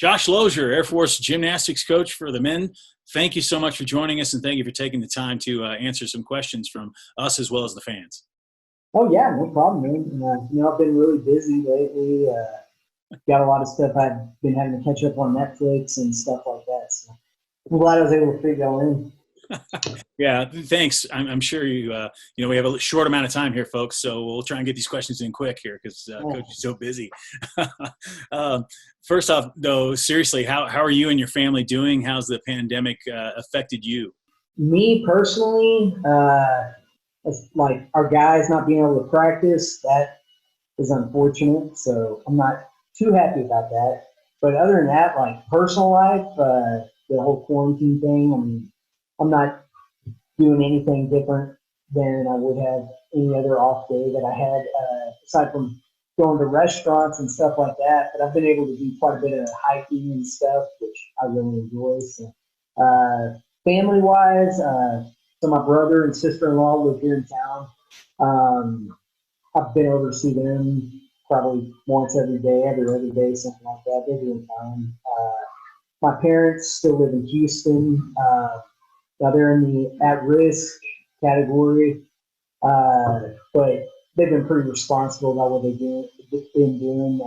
Josh Loeser, Air Force gymnastics coach for the men. Thank you so much for joining us, and thank you for taking the time to answer some questions from us as well as the fans. Oh, yeah, no problem, man. I've been really busy lately. Got a lot of stuff I've been having to catch up on Netflix and stuff like that. So I'm glad I was able to fit y'all in. Yeah, thanks. I'm sure we have a short amount of time here, folks, so we'll try and get these questions in quick here because Coach is so busy. First off, though, seriously, how are you and your family doing? How's the pandemic affected you? Me personally, it's like our guys not being able to practice, that is unfortunate. So I'm not too happy about that. But other than that, like personal life, the whole quarantine thing, I mean, I'm not doing anything different than I would have any other off day that I had, aside from going to restaurants and stuff like that. But I've been able to do quite a bit of hiking and stuff, which I really enjoy. So, family-wise, so my brother and sister-in-law live here in town. I've been over to see them probably once every day, every other day, something like that. They're doing fine. My parents still live in Houston. Now they're in the at-risk category, but they've been pretty responsible about what they've been doing.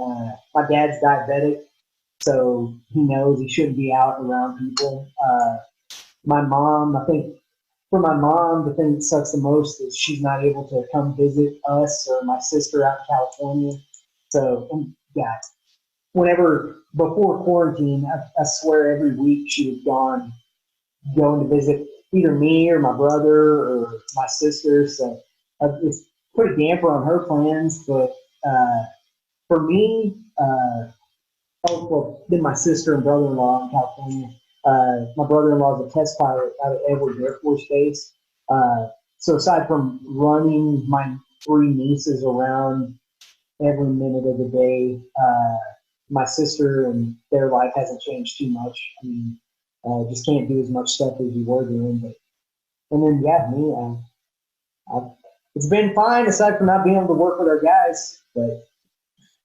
My dad's diabetic, so he knows he shouldn't be out around people. My mom, I think for my mom, the thing that sucks the most is she's not able to come visit us or my sister out in California. So, yeah, before quarantine, I swear every week she was going to visit either me or my brother or my sister. So it's put a damper on her plans. But for me, then my sister and brother-in-law in California. My brother-in-law is a test pilot out at Edwards Air Force Base. So aside from running my three nieces around every minute of the day, my sister and their life hasn't changed too much. I mean, just can't do as much stuff as you were doing. And then, yeah, me, it's been fine aside from not being able to work with our guys, but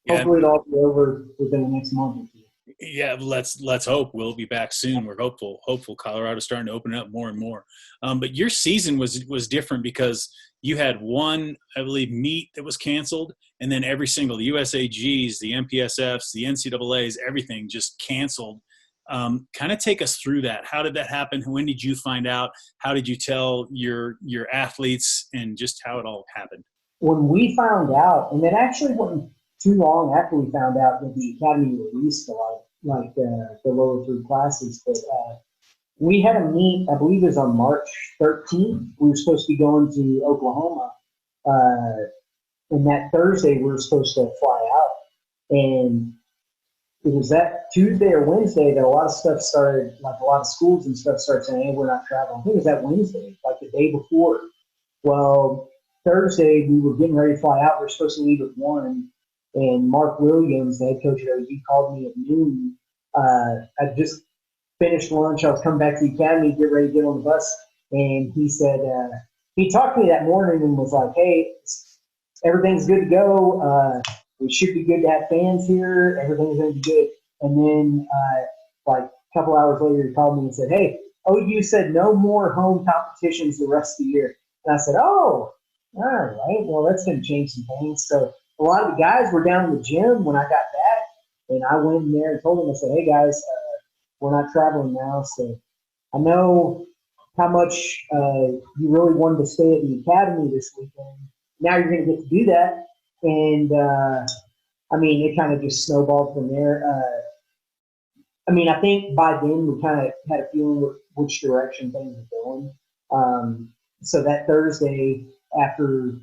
hopefully it'll all be over within the next month or two. Yeah, let's hope we'll be back soon. We're hopeful. Colorado's starting to open up more and more. But your season was different because you had one, I believe, meet that was canceled, and then every single the USAGs, the MPSFs, the NCAAs, everything just canceled. Kind of take us through that. How did that happen? When did you find out? How did you tell your athletes, and just how it all happened? When we found out, and it actually wasn't too long after we found out that the academy released a lot, like the lower three classes, but we had a meet, I believe it was on March 13th. We were supposed to be going to Oklahoma, and that Thursday we were supposed to fly out. And it was that Tuesday or Wednesday that a lot of stuff started, like a lot of schools and stuff started saying, hey, we're not traveling. I think it was that Wednesday, like the day before. Well, Thursday we were getting ready to fly out. We were supposed to leave at 1. And Mark Williams, the head coach at OU, called me at noon. I just finished lunch. I was coming back to the academy, get ready to get on the bus. And he said, he talked to me that morning and was like, hey, everything's good to go. We should be good to have fans here. Everything's going to be good. And then like a couple hours later, he called me and said, hey, OU said no more home competitions the rest of the year. And I said, oh, all right. Well, that's going to change some things. So a lot of the guys were down in the gym when I got back, and I went in there and told them, I said, hey, guys, we're not traveling now. So I know how much you really wanted to stay at the academy this weekend. Now you're going to get to do that. And, I mean, it kind of just snowballed from there. I mean, I think by then we kind of had a feeling which direction things were going. So that Thursday, after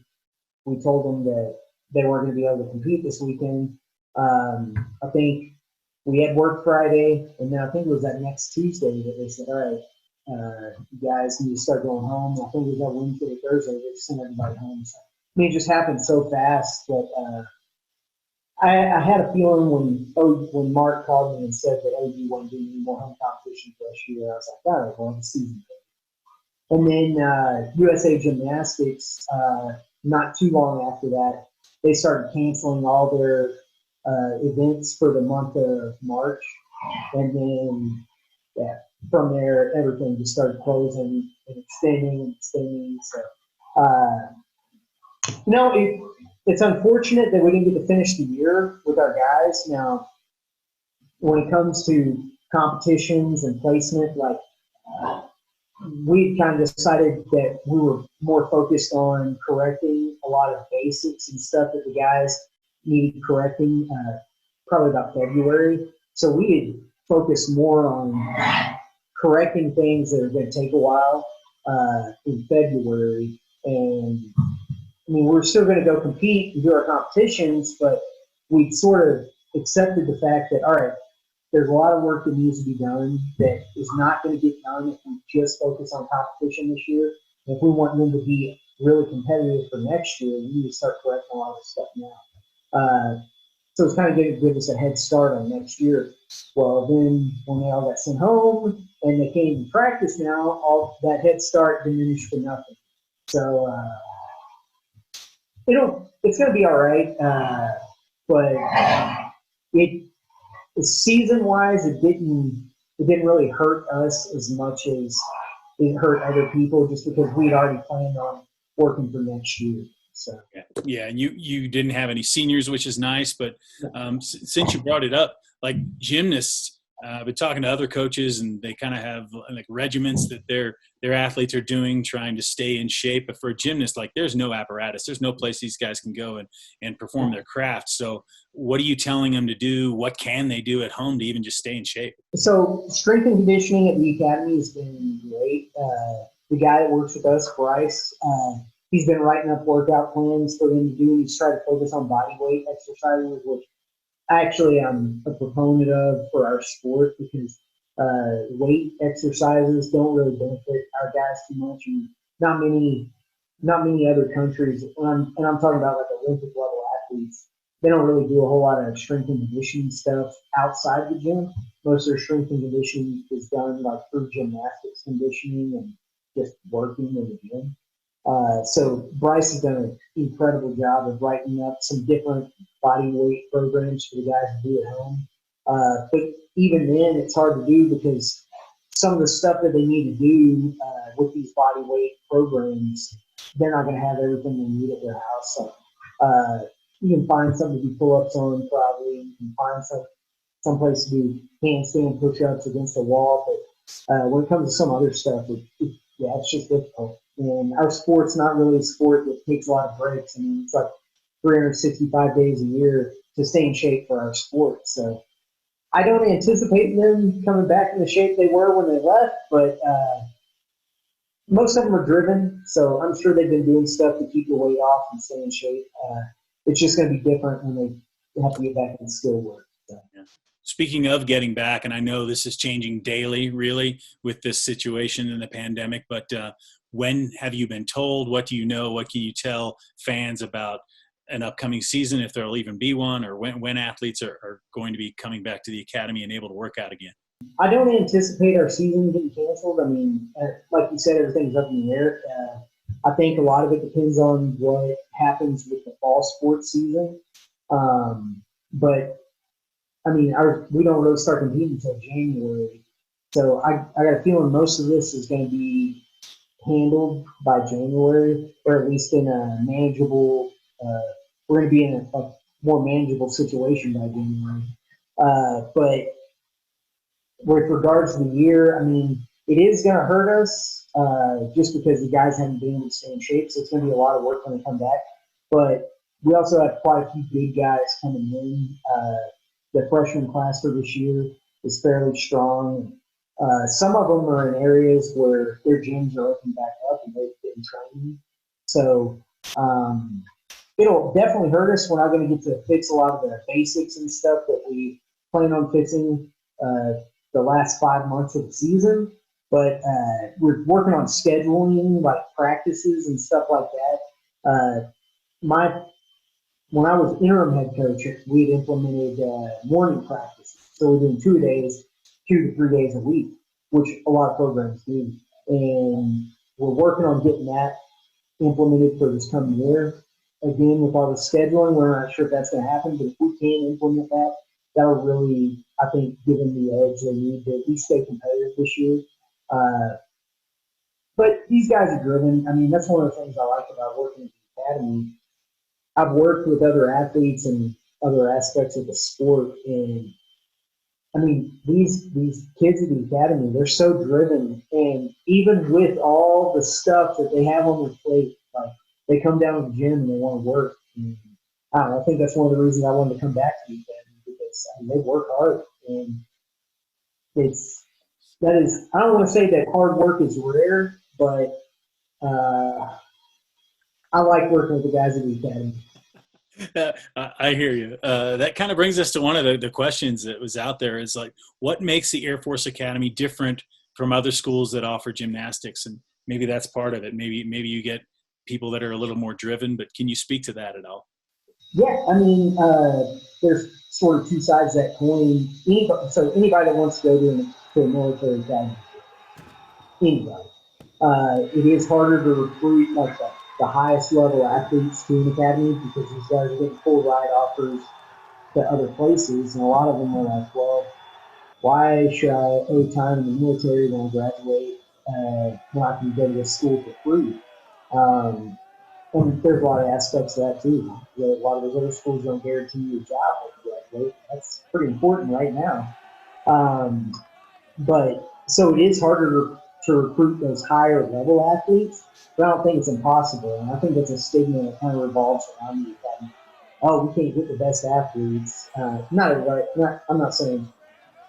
we told them that they weren't going to be able to compete this weekend, I think we had work Friday, and then I think it was that next Tuesday that they said, all right, you guys need to start going home. I think it was that Wednesday or Thursday they sent everybody home. So, I mean, it just happened so fast that I had a feeling when Mark called me and said that OU wanted to do any more home competition for this year, I was like, all right, well, the season. And then USA Gymnastics, not too long after that, they started canceling all their events for the month of March. And then, yeah, from there, everything just started closing and extending and extending. So, it's unfortunate that we didn't get to finish the year with our guys. Now, when it comes to competitions and placement, like, we kind of decided that we were more focused on correcting a lot of basics and stuff that the guys needed correcting, probably about February. So we did focus more on correcting things that are going to take a while in February. And I mean, we're still going to go compete and do our competitions, but we sort of accepted the fact that, all right, there's a lot of work that needs to be done that is not going to get done if we just focus on competition this year. If we want them to be really competitive for next year, we need to start correcting a lot of stuff now. So it's kind of going to give us a head start on next year. Well, then when they all got sent home and they can't even practice now, all that head start diminished to nothing. So it's going to be all right, but season-wise, it didn't really hurt us as much as it hurt other people, just because we'd already planned on working for next year. So yeah, and you didn't have any seniors, which is nice. But since you brought it up, like gymnasts, I've been talking to other coaches, and they kind of have like regiments that their athletes are doing, trying to stay in shape. But for a gymnast, like, there's no apparatus, there's no place these guys can go and perform their craft. So what are you telling them to do? What can they do at home to even just stay in shape? So strength and conditioning at the academy has been great. The guy that works with us, Bryce, he's been writing up workout plans for them to do. He's trying to focus on body weight exercises, which actually I'm a proponent of for our sport, because weight exercises don't really benefit our guys too much, and not many other countries, and I'm talking about like Olympic level athletes, they don't really do a whole lot of strength and conditioning stuff outside the gym. Most of their strength and conditioning is done like through gymnastics conditioning and just working in the gym. So Bryce has done an incredible job of writing up some different body weight programs for the guys to do at home. But even then, it's hard to do because some of the stuff that they need to do with these body weight programs, they're not going to have everything they need at their house. So you can find something to do pull-ups on, probably. You can find some place to do handstand push-ups against the wall. But when it comes to some other stuff, it's just difficult. And our sport's not really a sport that takes a lot of breaks. I mean, it's like 365 days a year to stay in shape for our sport. So I don't anticipate them coming back in the shape they were when they left, but most of them are driven. So I'm sure they've been doing stuff to keep the weight off and stay in shape. It's just going to be different when they have to get back into skill work. So. Yeah. Speaking of getting back, and I know this is changing daily, really, with this situation in the pandemic, but when have you been told? What do you know? What can you tell fans about an upcoming season, if there'll even be one, or when athletes are going to be coming back to the academy and able to work out again? I don't anticipate our season getting canceled. I mean, like you said, everything's up in the air. I think a lot of it depends on what happens with the fall sports season. But I mean, we don't really start competing until January. So I got a feeling most of this is going to be handled by January, or at least in a manageable, we're going to be in a more manageable situation by January. But with regards to the year, I mean, it is going to hurt us just because the guys haven't been able to stay in shape. So it's going to be a lot of work when they come back. But we also have quite a few big guys coming in. The freshman class for this year is fairly strong. Some of them are in areas where their gyms are open back up and they've been training. So it'll definitely hurt us. We're not going to get to fix a lot of the basics and stuff that we plan on fixing the last 5 months of the season. But we're working on scheduling, like practices and stuff like that. When I was interim head coach, we had implemented morning practices. So we're doing 2 to 3 days a week, which a lot of programs do. And we're working on getting that implemented for this coming year. Again, with all the scheduling, we're not sure if that's going to happen, but if we can implement that, that'll really I think, give them the edge they need to at least stay competitive this year. But these guys are driven. I mean, that's one of the things I like about working at the academy. I've worked with other athletes and other aspects of the sport, and I mean, these kids at the academy, they're so driven, and even with all the stuff that they have on their plate, like they come down to the gym and they want to work. And I don't know, I think that's one of the reasons I wanted to come back to the academy, because I mean, they work hard, and I don't want to say that hard work is rare, but I like working with the guys at the academy. I hear you. That kind of brings us to one of the questions that was out there is like, what makes the Air Force Academy different from other schools that offer gymnastics? And maybe that's part of it. Maybe you get people that are a little more driven, but can you speak to that at all? Yeah, I mean, there's sort of two sides of that coin. Anybody that wants to go to a military academy, anybody. It is harder to recruit like the highest level athletes to an academy, because these guys are getting full ride offers to other places, and a lot of them are like, well, why should I owe time in the military when I graduate when I can go to this school for free? And there's a lot of aspects of that too. A lot of those other schools don't guarantee you a job when you graduate. That's pretty important right now. But so it is harder to recruit those higher level athletes, but I don't think it's impossible. And I think that's a stigma that kind of revolves around the academy. Oh, we can't get the best athletes. Not everybody. I'm not saying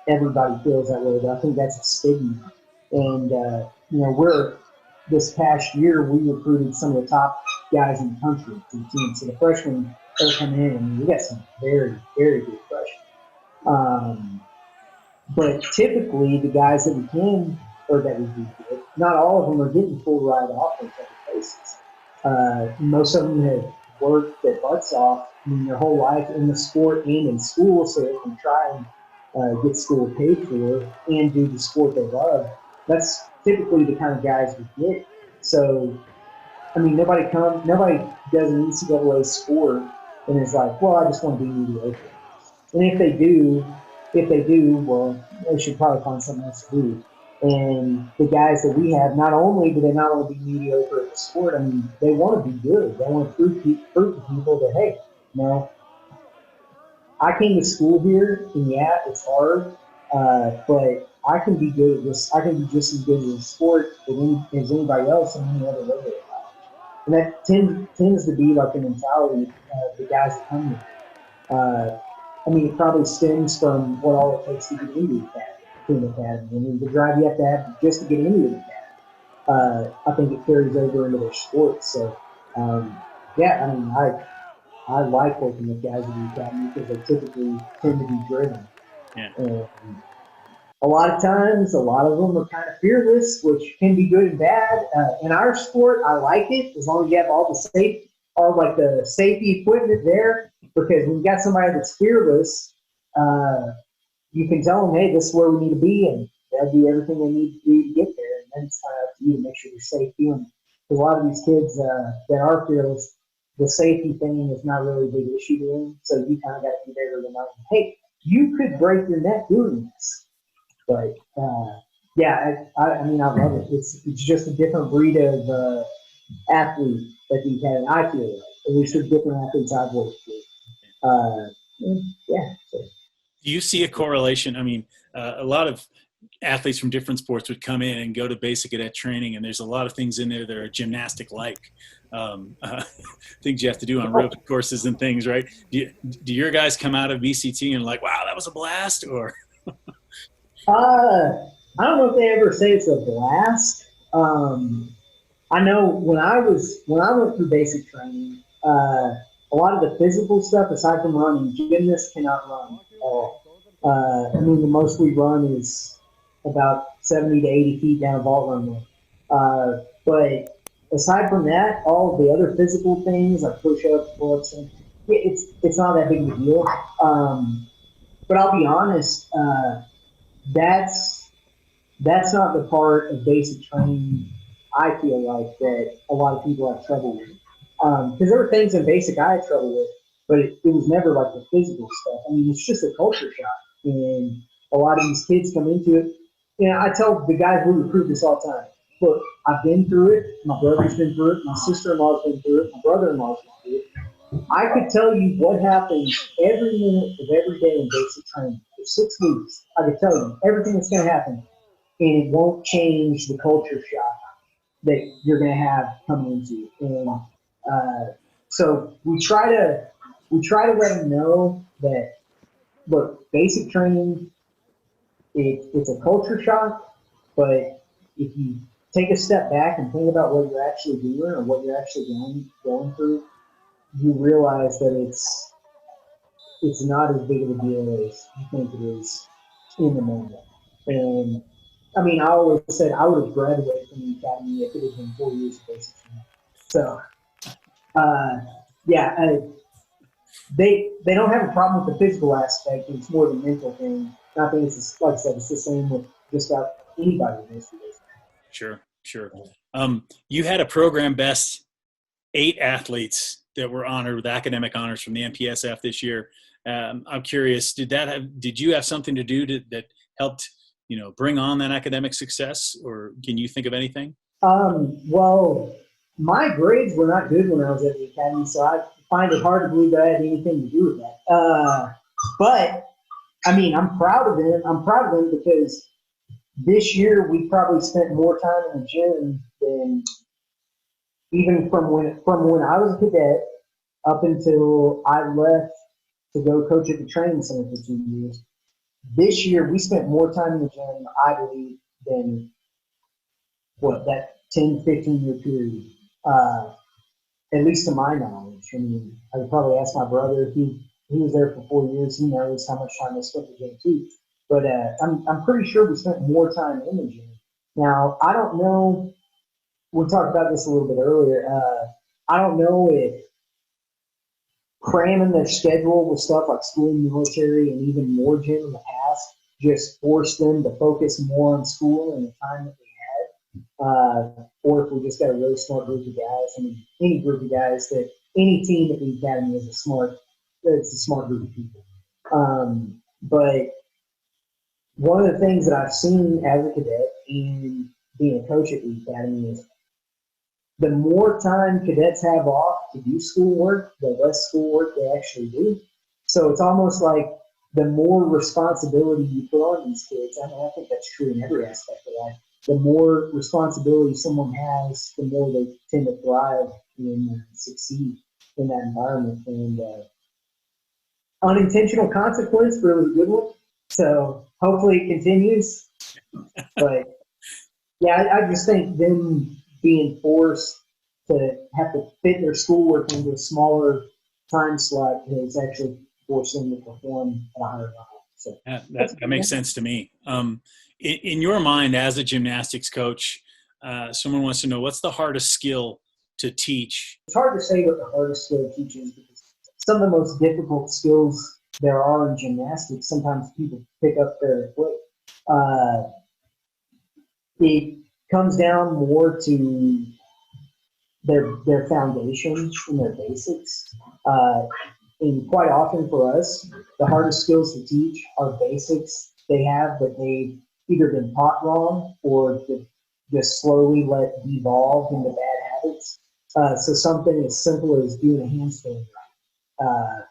everybody feels that way, but I think that's a stigma. And this past year we recruited some of the top guys in the country to the team. So the freshmen are coming in, and we got some very, very good freshmen. But typically, the guys that we do get, not all of them are getting full ride offers other places. Most of them have worked their butts off, I mean, their whole life in the sport and in school, so they can try and get school paid for and do the sport they love. That's typically the kind of guys we get. So, I mean, nobody does an NCAA sport and is like, well, I just want to be mediocre. And if they do, well, they should probably find something else to do. And the guys that we have, not only do they not want to be mediocre at the sport, I mean, they want to be good. They want to prove to people that, hey, I came to school here, and yeah, it's hard, but I can be good at this. I can be just as good at the sport as anybody else in any other regular college. And that tends to be like the mentality of the guys that come here. I mean, it probably stems from what all it takes to get into an academy. I mean, the drive you have to have just to get into an academy. I think it carries over into their sports. So, yeah, I mean, I like working with guys in the academy because they typically tend to be driven. Yeah. And a lot of times, a lot of them are kind of fearless, which can be good and bad. In our sport, I like it as long as you have all the safety equipment there. Because when you got somebody that's fearless, you can tell them, hey, this is where we need to be, and they'll do everything they need to do to get there. And then it's kind of up to you to make sure you're safe doing it. Because a lot of these kids that are fearless, the safety thing is not really a big issue to them. So you kind of got to be there to remind them, hey, you could break your neck doing this. But yeah, I mean, I love it. It's just a different breed of athlete that you can. I feel like at least the different athletes I've worked with. Yeah. So. Do you see a correlation? I mean, a lot of athletes from different sports would come in and go to basic cadet training, and there's a lot of things in there that are gymnastic-like things you have to do on rope courses and things, right? Do your guys come out of BCT and like, wow, that was a blast? Or I don't know if they ever say it's a blast. I know when I went through basic training, a lot of the physical stuff, aside from running, gymnasts cannot run at all. I mean, the most we run is about 70 to 80 feet down a vault runway. But aside from that, all of the other physical things like push-ups, pull-ups, it's not that big of a deal. But I'll be honest, that's not the part of basic training I feel like that a lot of people have trouble with. Because there were things in basic I had trouble with, but it was never like the physical stuff. I mean, it's just a culture shock. And a lot of these kids come into it. I tell the guys we recruit this all the time. Look, I've been through it. My brother's been through it. My sister-in-law's been through it. My brother-in-law's been through it. I could tell you what happens every minute of every day in basic training for 6 weeks. I could tell you everything that's going to happen, and it won't change the culture shock that you're going to have coming into it. And so we try to let them know that, look, basic training, it's a culture shock, but if you take a step back and think about what you're actually doing or what you're actually going through, you realize that it's not as big of a deal as you think it is in the moment. And I mean, I always said I would have graduated from the academy if it had been 4 years of basic training. So, yeah, they don't have a problem with the physical aspect. It's more the mental thing. And I think it's just, like I said, it's the same with just about anybody in this. Sure. You had a program best 8 athletes that were honored with academic honors from the MPSF this year. I'm curious, did you have something to do that helped, bring on that academic success, or can you think of anything? Well, my grades were not good when I was at the academy, so I find it hard to believe that I had anything to do with that. But I mean, I'm proud of them. I'm proud of them because this year we probably spent more time in the gym than even from when I was a cadet up until I left to go coach at the training center for 2 years. This year we spent more time in the gym, I believe, than that 10, 15-year period. At least to my knowledge. I mean, I could probably ask my brother. He was there for 4 years. He knows how much time I spent in the gym too. But I'm pretty sure we spent more time in the gym. Now, I don't know. We talked about this a little bit earlier. I don't know if cramming their schedule with stuff like school and military and even more gym in the past just forced them to focus more on school and the time that they had. Or if we just got a really smart group of guys. I mean, any group of guys any team at the academy is a smart group of people. But one of the things that I've seen as a cadet and being a coach at the academy is the more time cadets have off to do schoolwork, the less schoolwork they actually do. So it's almost like the more responsibility you put on these kids, I mean, I think that's true in every aspect of life. The more responsibility someone has, the more they tend to thrive and succeed in that environment. And unintentional consequence, but it was a good one. So hopefully it continues. But yeah, I just think them being forced to have to fit their schoolwork into a smaller time slot has actually forced them to perform at a higher level. So that makes sense to me. In your mind, as a gymnastics coach, someone wants to know, what's the hardest skill to teach? It's hard to say what the hardest skill to teach is because some of the most difficult skills there are in gymnastics, sometimes people pick up fairly quick. It comes down more to their foundation and their basics. And quite often for us, the hardest skills to teach are basics they have that they've either been taught wrong or just slowly let devolve into bad habits. So something as simple as doing a handstand right.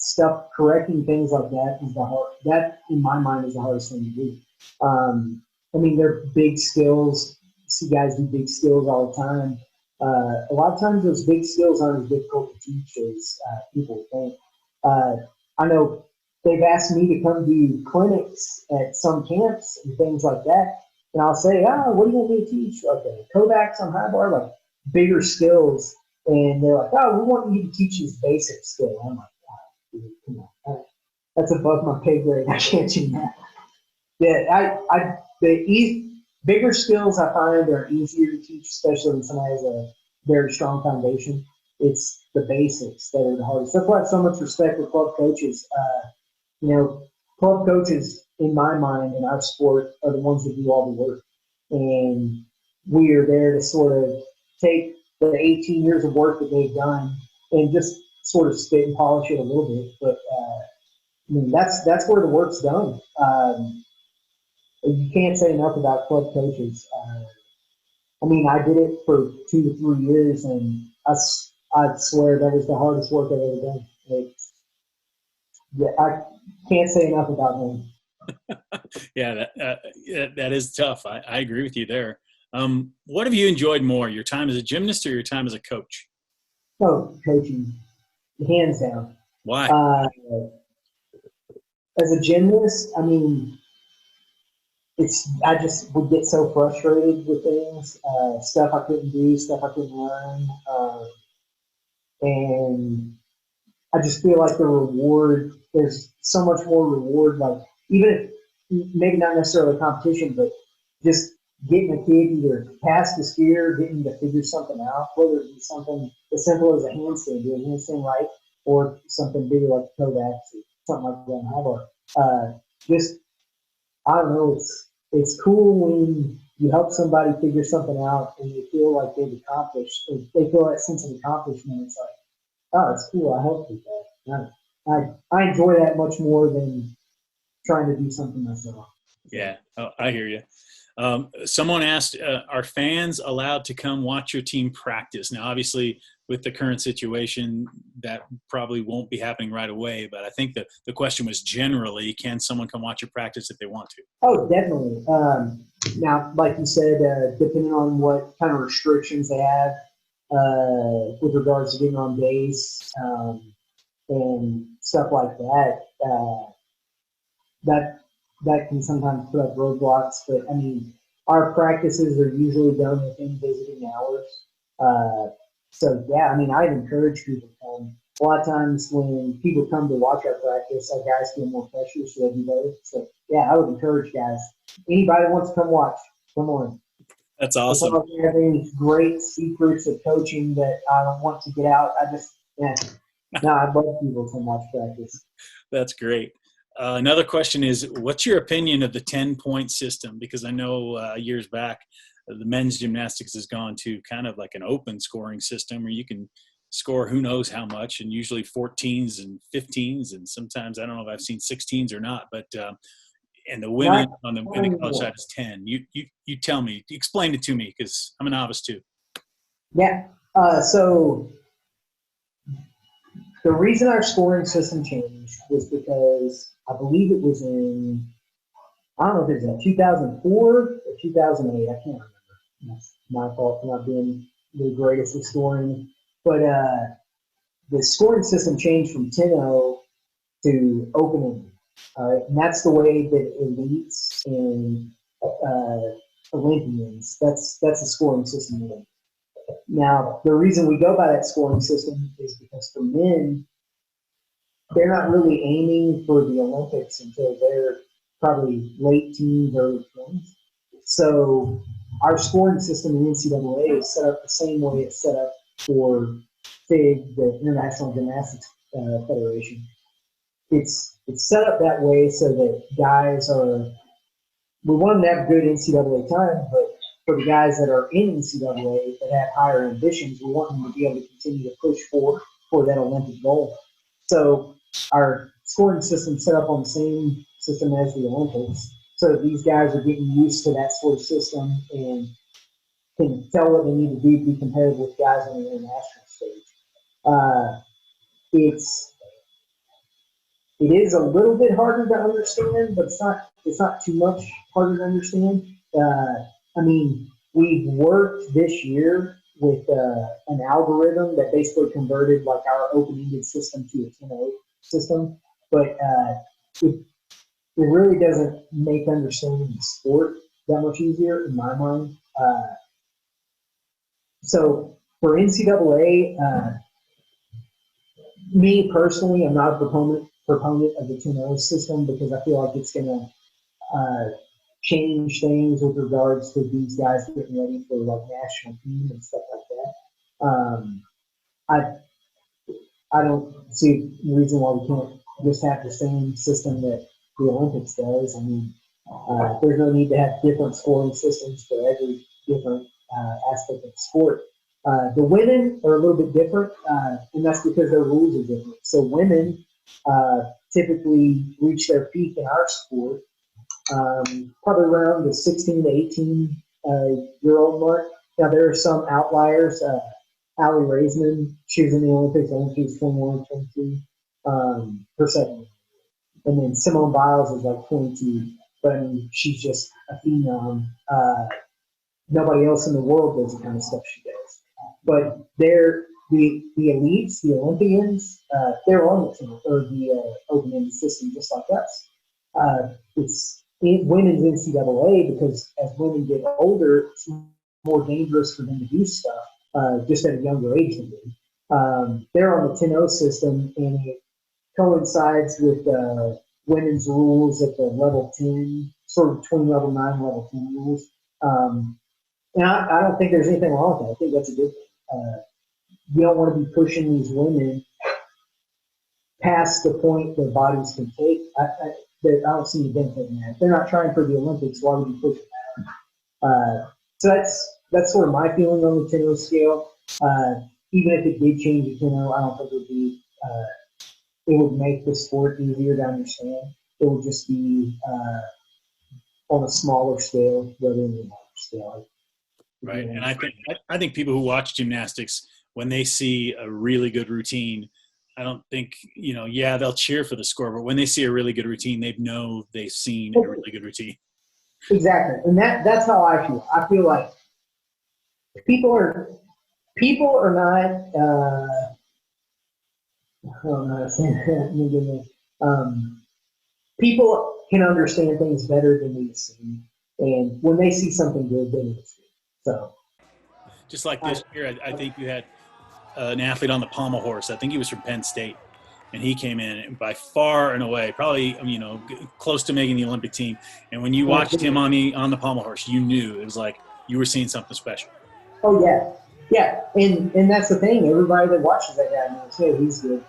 Stuff, correcting things like that in my mind is the hardest thing to do. I mean, they're big skills. You see guys do big skills all the time. A lot of times those big skills aren't as difficult to teach as people think. I know they've asked me to come do clinics at some camps and things like that. And I'll say, what do you want me to teach? Like Kovacs on high bar, like bigger skills. And they're like, we want you to teach this basic skill. I'm like, dude, come on. That's above my pay grade. I can't do that. Yeah, bigger skills I find are easier to teach, especially when someone has a very strong foundation. It's the basics that are the hardest. That's why I have so much respect for club coaches. Club coaches, in my mind, in our sport, are the ones that do all the work. And we are there to sort of take the 18 years of work that they've done and just sort of spit and polish it a little bit. But I mean, that's where the work's done. You can't say enough about club coaches. I mean, I did it for 2 to 3 years, and I swear that was the hardest work I've ever done. Yeah, I can't say enough about them. Yeah, that is tough. I agree with you there. What have you enjoyed more, your time as a gymnast or your time as a coach? Oh, coaching, hands down. Why? As a gymnast, I mean, I just would get so frustrated with things, stuff I couldn't do, stuff I couldn't learn, and I just feel like the reward. There's so much more reward. Like even if maybe not necessarily competition, but just getting a kid either past the skier, getting to figure something out, whether it be something as simple as a handstand, doing a handstand right, or something bigger like a toe back, something like that. Just I don't know. It's cool when you help somebody figure something out and they feel like they've accomplished. They feel that sense of accomplishment. It's like, oh, it's cool. I helped with that. I enjoy that much more than trying to do something myself. Yeah, I hear you. Someone asked, are fans allowed to come watch your team practice? Now, obviously, with the current situation, that probably won't be happening right away. But I think the question was generally, can someone come watch your practice if they want to? Oh, definitely. Now, like you said, depending on what kind of restrictions they have with regards to getting on base and stuff like that, that that can sometimes put up roadblocks. But I mean, our practices are usually done within visiting hours. So yeah, I mean, I'd encourage people to come. A lot of times when people come to watch our practice, our guys feel more pressure, so they do better. So yeah, I would encourage guys. Anybody who wants to come watch, come on. That's As awesome. long as you have any great secrets of coaching that I don't want to get out, I'd love people to come watch practice. That's great. Another question is, what's your opinion of the 10-point system? Because I know years back, the men's gymnastics has gone to kind of like an open scoring system where you can score who knows how much, and usually 14s and 15s, and sometimes I don't know if I've seen 16s or not, but and the women on the in the college side is 10. You tell me, explain it to me because I'm a novice too. Yeah. So the reason our scoring system changed was because I believe it was I don't know if it was 2004 or 2008. I can't remember. That's my fault for not being the greatest historian. But the scoring system changed from 10-0 to open. And that's the way that elites and Olympians, that's the scoring system. Now, the reason we go by that scoring system is because for men, they're not really aiming for the Olympics until they're probably late teens, early 20s. So our scoring system in NCAA is set up the same way it's set up for FIG, the International Gymnastics Federation. It's set up that way so that guys we want them to have good NCAA time, but for the guys that are in NCAA that have higher ambitions, we want them to be able to continue to push for that Olympic goal. So our scoring system set up on the same system as the Olympics. So these guys are getting used to that sort of system and can tell what they need to do to be competitive with guys on the international stage. It is a little bit harder to understand, but it's not too much harder to understand. I mean, we've worked this year with an algorithm that basically converted like our open-ended system to a 10-0 system, but it really doesn't make understanding the sport that much easier in my mind. So for NCAA, me personally, I'm not a proponent of the 10-0 system because I feel like it's going to change things with regards to these guys getting ready for like national team and stuff like that. I don't see the reason why we can't just have the same system that the Olympics does. I mean, there's no need to have different scoring systems for every different aspect of the sport. The women are a little bit different, and that's because their rules are different. So women, typically reach their peak in our sport, probably around the 16 to 18 year old mark. Now, there are some outliers. Allie Raisman, she was in the Olympics. I think she was 21, 22 her second. And then Simone Biles is like 22. But I mean, she's just a phenom. Nobody else in the world does the kind of stuff she does. But they're the elites, the Olympians, they're on the team or the open-ended system just like us. It's women's NCAA because as women get older, it's more dangerous for them to do stuff just at a younger age than me. They're on the 10-0 system, and it coincides with women's rules at the level 10, sort of between level 9 and level 10 rules. And I don't think there's anything wrong with that. I think that's a good thing. You don't want to be pushing these women past the point their bodies can take. I don't see any benefit in that. If they're not trying for the Olympics, why would you push that? So that's sort of my feeling on the 10-0 scale. Even if it did change to 10-0, I don't think it would be. It would make the sport easier to understand. It would just be on a smaller scale rather than a larger scale. Right, and I think people who watch gymnastics, when they see a really good routine, I don't think, they'll cheer for the score, but when they see a really good routine, they know they've seen a really good routine. Exactly, and that's how I feel. I feel like people are not. I don't know how to say that. People can understand things better than we assume, and when they see something good, they notice it. So, just like this year, I think you had an athlete on the pommel horse. I think he was from Penn State, and he came in and by far and away, probably close to making the Olympic team. And when you watched him on the pommel horse, you knew it was like you were seeing something special. Oh yeah, and that's the thing. Everybody that watches that guy knows, hey, he's good.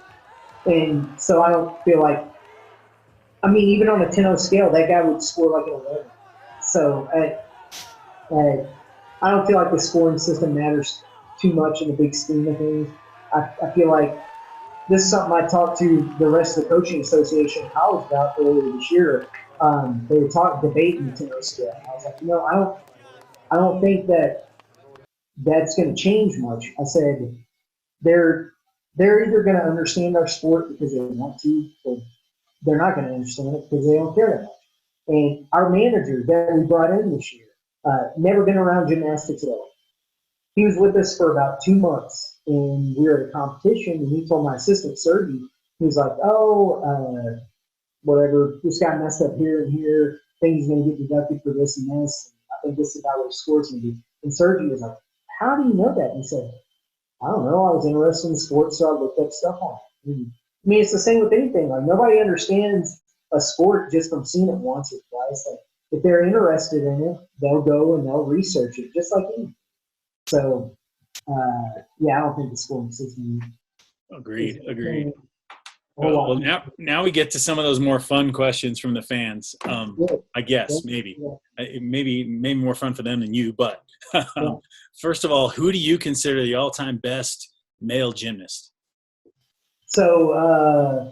And so I don't feel like. I mean, even on a 10-0 scale, that guy would score like an 11. So I don't feel like the scoring system matters too much in the big scheme of things. I feel like this is something I talked to the rest of the coaching association in college about earlier this year. They were debating the 10-0 scale. And I was like, I don't think that's going to change much. I said they're either going to understand our sport because they want to, or they're not going to understand it because they don't care that much. And our manager that we brought in this year, never been around gymnastics at all. He was with us for about 2 months, and we were at a competition, and he told my assistant, Sergi, he was like, whatever, this guy messed up here and here, think he's going to get deducted for this and this, and I think this is about what his score's going to be. And Sergi was like, how do you know that? And he said, I don't know, I was interested in sports, so I looked up stuff on it. And, I mean, it's the same with anything. Like, nobody understands a sport just from seeing it once or twice. Like, if they're interested in it, they'll go and they'll research it, just like anything. So, I don't think the scoring system. Agreed. Well, now we get to some of those more fun questions from the fans. I guess maybe more fun for them than you. But first of all, who do you consider the all-time best male gymnast? So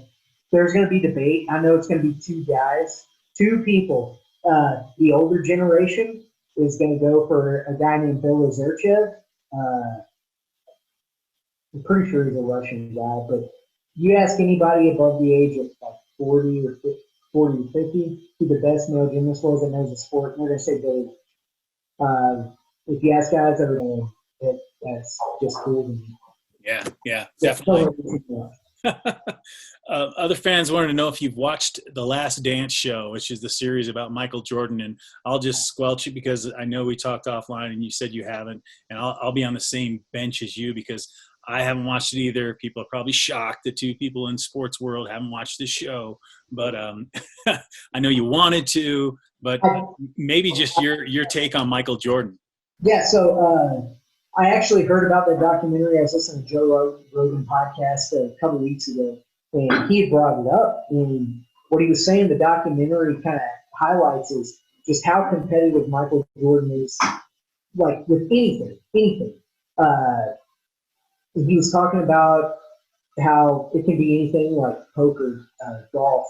there's going to be debate. I know it's going to be two people. The older generation is going to go for a guy named Bill Loeser. I'm pretty sure he's a Russian guy, but you ask anybody above the age of like 40 or 50 who the best male gymnast was that knows the sport, and they're going to say Billy. If you ask guys over there, that's just cool to me. Yeah, definitely. Other fans wanted to know if you've watched The Last Dance Show, which is the series about Michael Jordan, and I'll just squelch it because I know we talked offline and you said you haven't, and I'll be on the same bench as you because I haven't watched it either. People are probably shocked that two people in sports world haven't watched this show, but I know you wanted to, but maybe just your take on Michael Jordan. Yeah, so I actually heard about that documentary. I was listening to Joe Rogan podcast a couple of weeks ago, and he had brought it up. And what he was saying, the documentary kind of highlights is just how competitive Michael Jordan is, like with anything. He was talking about how it can be anything like poker, golf,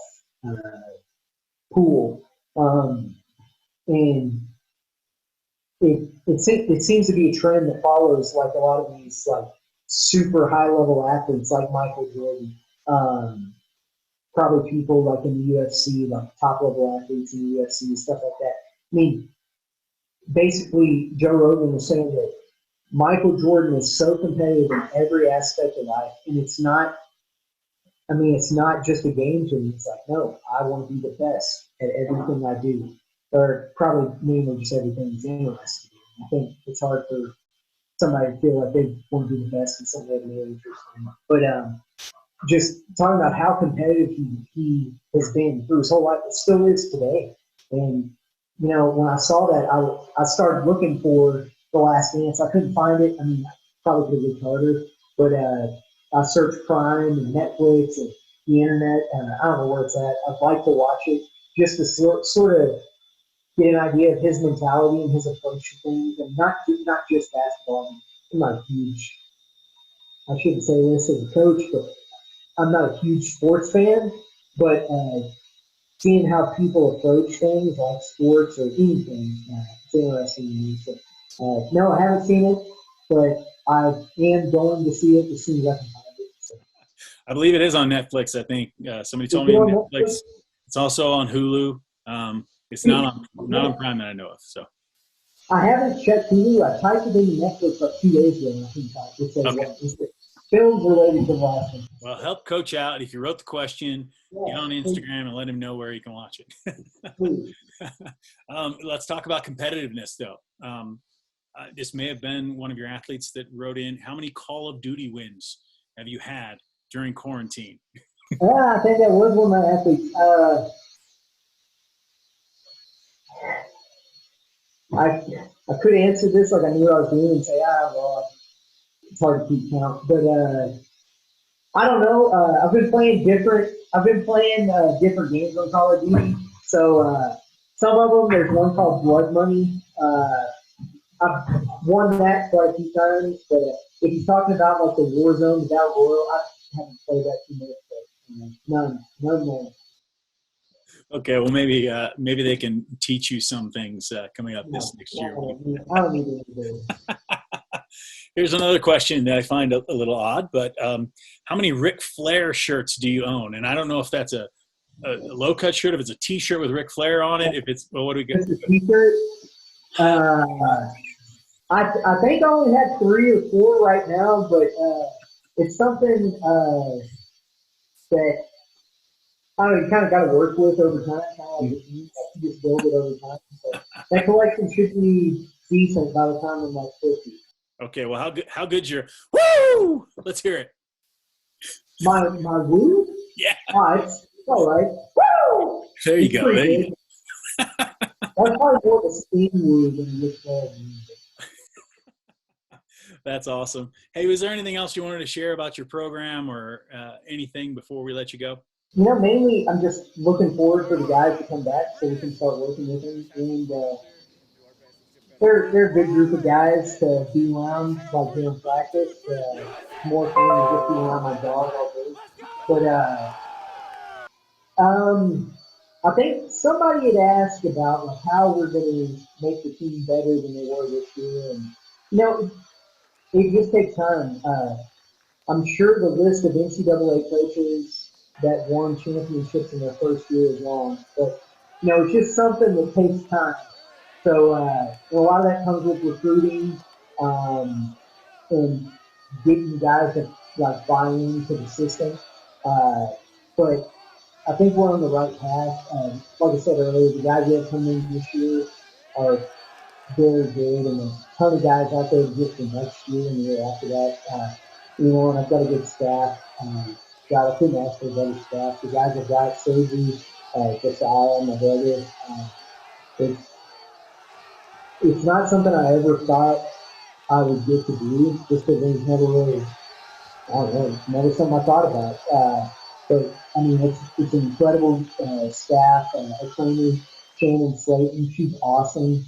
pool, and it seems to be a trend that follows like a lot of these like super high level athletes like Michael Jordan, probably people like in the UFC, like top level athletes in the UFC and stuff like that. I mean, basically, Joe Rogan was saying that Michael Jordan is so competitive in every aspect of life, and it's not. I mean, it's not just a game to him. It's like, no, I want to be the best at everything I do, or probably mainly just everything he's interested in. I think it's hard for somebody to feel like they want to be the best in something they're really interested in. But just talking about how competitive he has been through his whole life, it still is today. And when I saw that, I started looking for The Last Dance. I couldn't find it. I mean, I probably could have looked harder, but I searched Prime and Netflix and the internet. I don't know where it's at. I'd like to watch it just to sort of get an idea of his mentality and his approach to things, and not just basketball. I'm not a huge. I shouldn't say this as a coach, but I'm not a huge sports fan. But seeing how people approach things like sports or anything, it's interesting to me. So, no, I haven't seen it, but I am going to see it as soon as I can find it. So. I believe it is on Netflix. I think somebody told me on Netflix. It's also on Hulu. It's not on Prime that I know of. So I haven't checked Hulu. I typed it into Netflix like 2 days ago, and I couldn't find it. It says okay. Films related to The Last Dance. Well, help Coach out. If you wrote the question, get on Instagram and let him know where he can watch it. Let's talk about competitiveness, though. This may have been one of your athletes that wrote in. How many Call of Duty wins have you had during quarantine? Yeah, I think that was one of my athletes. I could answer this like I knew what I was doing and say, well, it's hard to keep count. But I don't know. I've been playing different games on Call of Duty. So some of them, there's one called Blood Money. I've won that quite a few times. But if you're talking about like the Warzone, the Battle Royal, I haven't played that too much. But none more. Okay, well maybe they can teach you some things coming up this next year. I don't need to do it. Here's another question that I find a little odd, but how many Ric Flair shirts do you own? And I don't know if that's a low cut shirt, if it's a T-shirt with Ric Flair on it, if it's what do we get? It's a T-shirt. I think I only had 3 or 4 right now, but it's something that I don't know, you kind of got to work with over time. Kind of like you just build it over time. So that collection should be decent by the time I'm like 50. Okay, well, how good's your woo? Let's hear it. My woo? Yeah. It's all right. Woo! There you go. That's probably more of a steam woo than Ric Flair. That's awesome. Hey, was there anything else you wanted to share about your program or anything before we let you go? Mainly I'm just looking forward for the guys to come back so we can start working with them. And they're a good group of guys to be around, like during practice. More fun than just being around my dog all day. But I think somebody had asked about like how we're going to make the team better than they were this year, and it just takes time. I'm sure the list of NCAA coaches that won championships in their first year is long, but it's just something that takes time. So a lot of that comes with recruiting and getting guys to like buy into the system. But I think we're on the right path. Like I said earlier, the guys that have come in this year are very good, and there's a ton of guys out there just for next year and the year after that. And I've got a good staff. I couldn't ask for a better staff. The guys have got surgery, Josiah, my brother. It's not something I ever thought I would get to do, just because it was never really, I don't know, never something I thought about. But I mean, it's an incredible staff. A trainer, Shannon Slayton, she's awesome.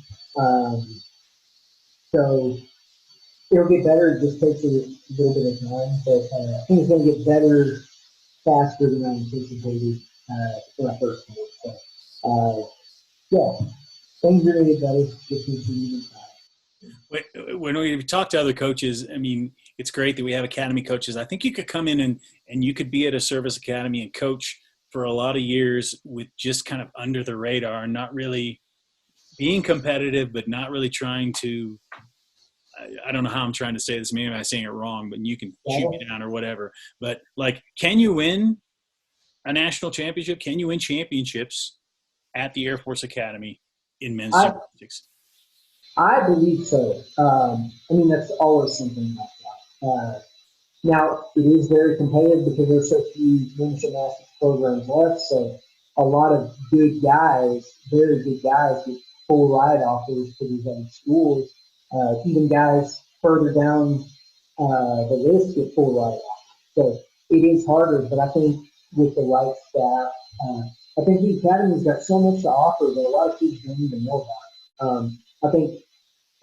So it'll get better. It just takes a little bit of time, but I think it's going to get better faster than I anticipated when I first did. So, yeah, things are going to get better. Just need to even time. When we talk to other coaches, I mean, it's great that we have academy coaches. I think you could come in and you could be at a service academy and coach for a lot of years with just kind of under the radar, not really being competitive, but not really trying to. I don't know how I'm trying to say this. Maybe I'm saying it wrong, but you can shoot me down or whatever. But like, can you win a national championship? Can you win championships at the Air Force Academy in men's gymnastics? I believe so. I mean, that's always something like that. Now, it is very competitive because there's so few men's gymnastics programs left. So a lot of good guys, very good guys, get full ride offers to these other schools. Even guys further down the list get full ride offers. So it is harder, but I think with the right staff, I think the academy's got so much to offer that a lot of kids don't even know about. I think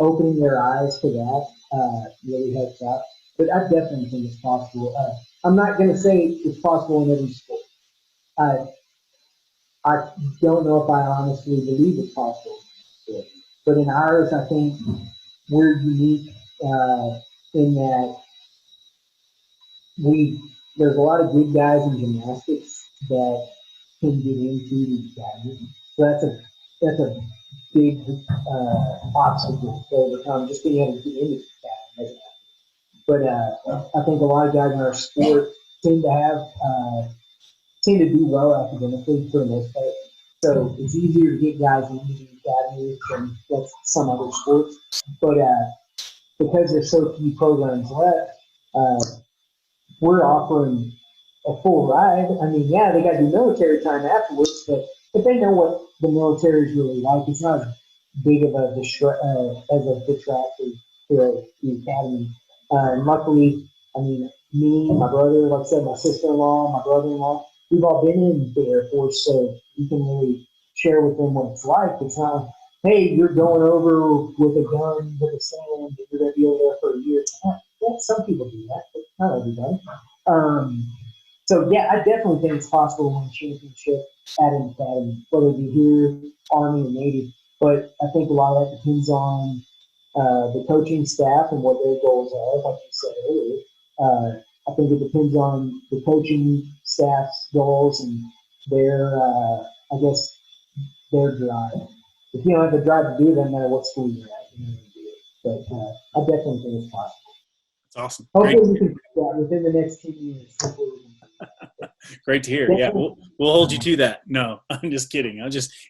opening their eyes to that really helps out. But I definitely think it's possible. I'm not going to say it's possible in every sport. I don't know if I honestly believe it's possible. But in ours, I think we're unique in that there's a lot of good guys in gymnastics that can get into the academy. So that's a big obstacle to overcome, just being able to get into the academy. But I think a lot of guys in our sport tend to do well academically for the most part. So it's easier to get guys into the academy than some other sports. But because there's so few programs left, we're offering a full ride. I mean, yeah, they got to do military time afterwards, but if they know what the military is really like, it's not as big of a detractor to the academy. And luckily, I mean, me, my brother, like I said, my sister-in-law, my brother-in-law, we've all been in the Air Force, so we can really share with them what it's like. It's not, hey, you're going over with a gun with a sand, and you're going to be over there for a year. Yeah, some people do that, but not everybody. So, yeah, I definitely think it's possible to win a championship at an academy, whether it be here, Army, or Navy. But I think a lot of that depends on the coaching staff and what their goals are, like you said earlier. I think it depends on the coaching staff's goals and their, their drive. If you don't have the drive to do it, doesn't matter what school you're at, you know, do it. But I definitely think it's possible. That's awesome. Hopefully we can do that within the next 10 years. Great to hear. Yeah, we'll hold you to that. No, I'm just kidding.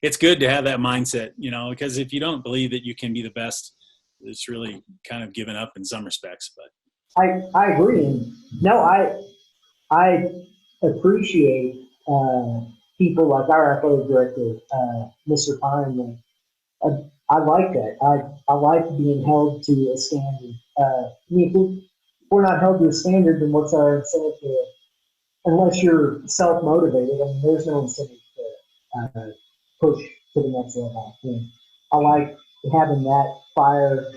It's good to have that mindset, you know, because if you don't believe that you can be the best, it's really kind of given up in some respects. But I agree. And no, I appreciate people like our athletic director, Mr. Pine. I like that. I like being held to a standard. If we're not held to a standard, then what's our incentive to? Unless you're self-motivated, I mean, there's no incentive to push to the next level. And I like having that fire.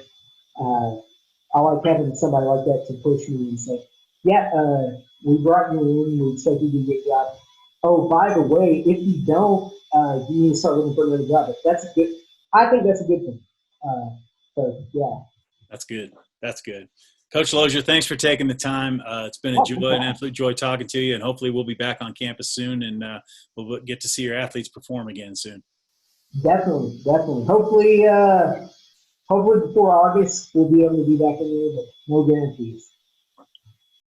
I like having somebody like that to push me and say, yeah, we brought you in, we expect you to get job. Oh, by the way, if you don't, you need to start looking for another job. I think that's a good thing. So, yeah. That's good. That's good. Coach Loeser, thanks for taking the time. It's been a joy, an absolute joy talking to you, and hopefully we'll be back on campus soon, and we'll get to see your athletes perform again soon. Definitely. Hopefully before August we'll be able to be back in there, but no guarantees.